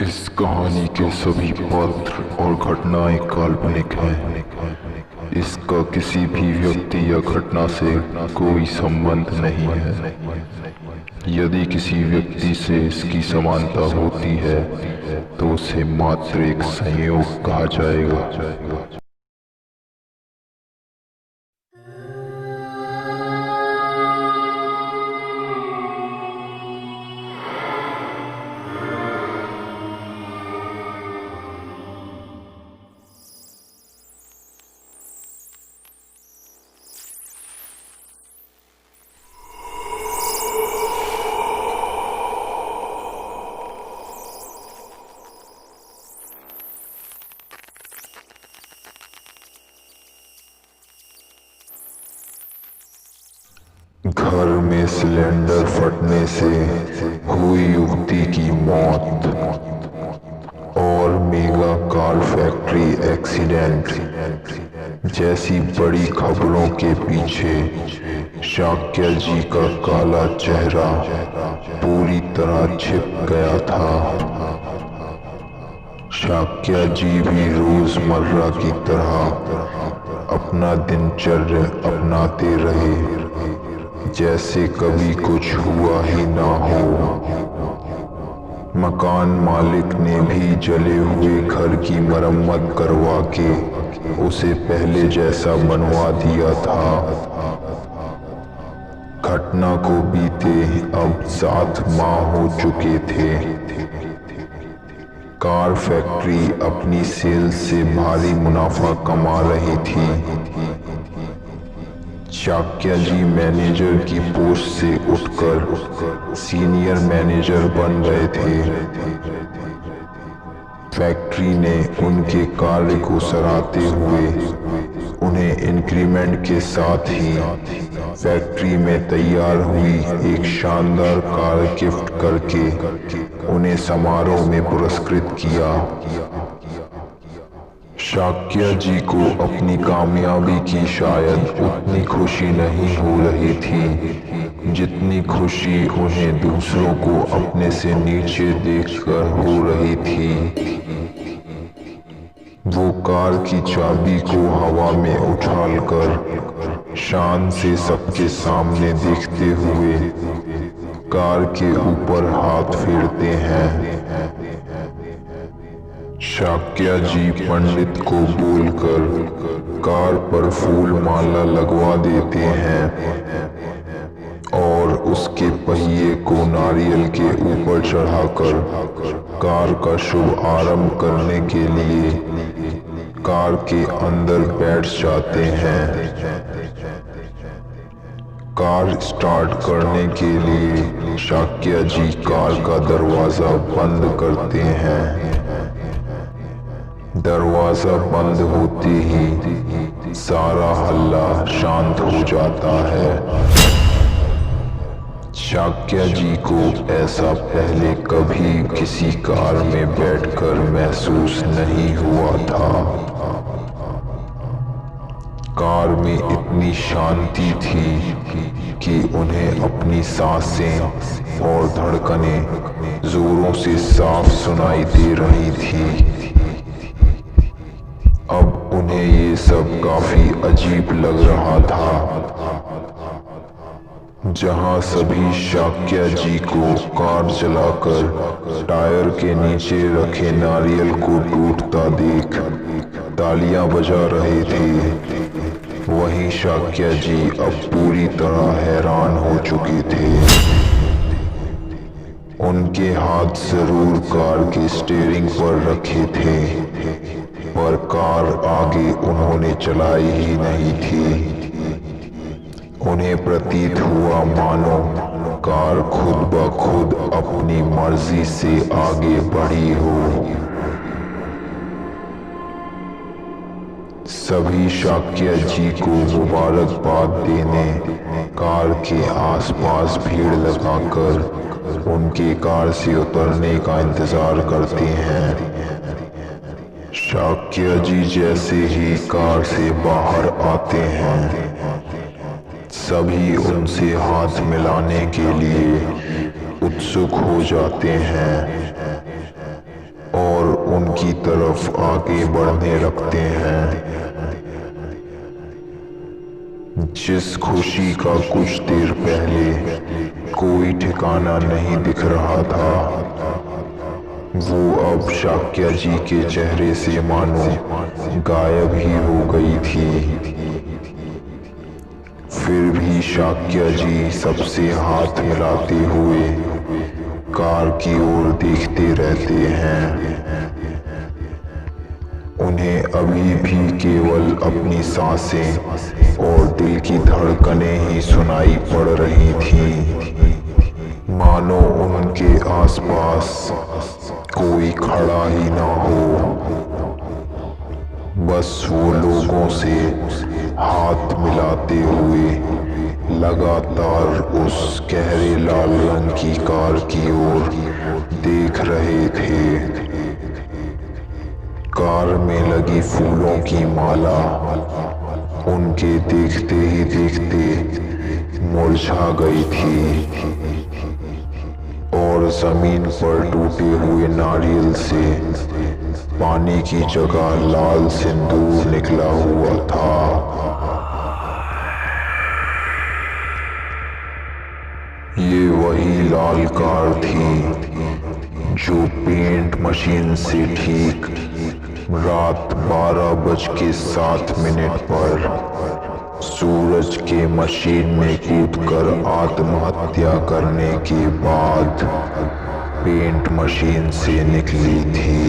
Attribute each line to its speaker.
Speaker 1: इस कहानी के सभी पात्र और घटनाएं काल्पनिक हैं। इसका किसी भी व्यक्ति या घटना से कोई संबंध नहीं है। यदि किसी व्यक्ति से इसकी समानता होती है तो उसे मात्र एक संयोग कहा जाएगा। घर में सिलेंडर फटने से हुई युवती की मौत और मेगा कार फैक्ट्री एक्सीडेंट जैसी बड़ी खबरों के पीछे शाक्य जी का काला चेहरा पूरी तरह छिप गया था। शाक्य जी भी रोजमर्रा की तरह अपना दिनचर्या अपनाते रहे जैसे कभी कुछ हुआ ही ना हो। मकान मालिक ने भी जले हुए घर की मरम्मत करवा के उसे पहले जैसा बनवा दिया था। घटना को बीते अब 7 माह हो चुके थे। कार फैक्ट्री अपनी सेल्स से भारी मुनाफा कमा रही थी। शाक्य जी मैनेजर की पोस्ट से उठकर सीनियर मैनेजर बन गए थे। फैक्ट्री ने उनके कार्य को सराहते हुए उन्हें इंक्रीमेंट के साथ ही फैक्ट्री में तैयार हुई एक शानदार कार गिफ्ट करके उन्हें समारोह में पुरस्कृत किया। शाक्य जी को अपनी कामयाबी की शायद उतनी खुशी नहीं हो रही थी जितनी खुशी उन्हें दूसरों को अपने से नीचे देखकर हो रही थी। वो कार की चाबी को हवा में उछालकर शान से सबके सामने देखते हुए कार के ऊपर हाथ फेरते हैं। शाक्य जी पंडित को बोलकर कार पर फूल माला लगवा देते हैं और उसके पहिए को नारियल के ऊपर चढ़ाकर कार का शुभ आरंभ करने के लिए कार के अंदर बैठ जाते हैं। कार स्टार्ट करने के लिए शाक्य जी कार का दरवाजा बंद करते हैं। दरवाजा बंद होते ही सारा हल्ला शांत हो जाता है। शाक्य जी को ऐसा पहले कभी किसी कार में बैठकर महसूस नहीं हुआ था। कार में इतनी शांति थी कि उन्हें अपनी सांसें और धड़कनें जोरों से साफ सुनाई दे रही थी। अब उन्हें ये सब काफी अजीब लग रहा था। जहां सभी शाक्य जी को कार चलाकर टायर के नीचे रखे नारियल को टूटता देख तालियां बजा रहे थे, वहीं शाक्य जी अब पूरी तरह हैरान हो चुके थे। उनके हाथ जरूर कार के स्टीयरिंग पर रखे थे पर कार आगे उन्होंने चलाई ही नहीं थी। उन्हें प्रतीत हुआ मानो कार खुद ब खुद अपनी मर्जी से आगे बढ़ी हो। सभी शाक्य जी को मुबारकबाद देने कार के आसपास भीड़ लगाकर उनके कार से उतरने का इंतजार करते हैं। शाक्य जी जैसे ही कार से बाहर आते हैं सभी उनसे हाथ मिलाने के लिए उत्सुक हो जाते हैं। की तरफ आगे बढ़ने लगते हैं। जिस खुशी का कुछ देर पहले कोई ठिकाना नहीं दिख रहा था, वो अब शाक्या जी के चेहरे से मानो गायब ही हो गई थी। फिर भी शाक्या जी सबसे हाथ मिलाते हुए कार की ओर देखते रहते हैं। उन्हें अभी भी केवल अपनी सांसें और दिल की धड़कनें ही सुनाई पड़ रही थीं, मानो उनके आसपास कोई खड़ा ही ना हो। बस वो लोगों से हाथ मिलाते हुए लगातार उस गहरे लाल रंग की कार की ओर देख रहे थे। कार में लगी फूलों की माला उनके देखते ही देखते मुरझा गई थी और जमीन पर टूटे हुए नारियल से पानी की जगह लाल सिंदूर निकला हुआ था। ये वही लाल कार थी जो पेंट मशीन से ठीक रात 12:07 पर सूरज के मशीन में कूदकर आत्महत्या करने के बाद पेंट मशीन से निकली थी।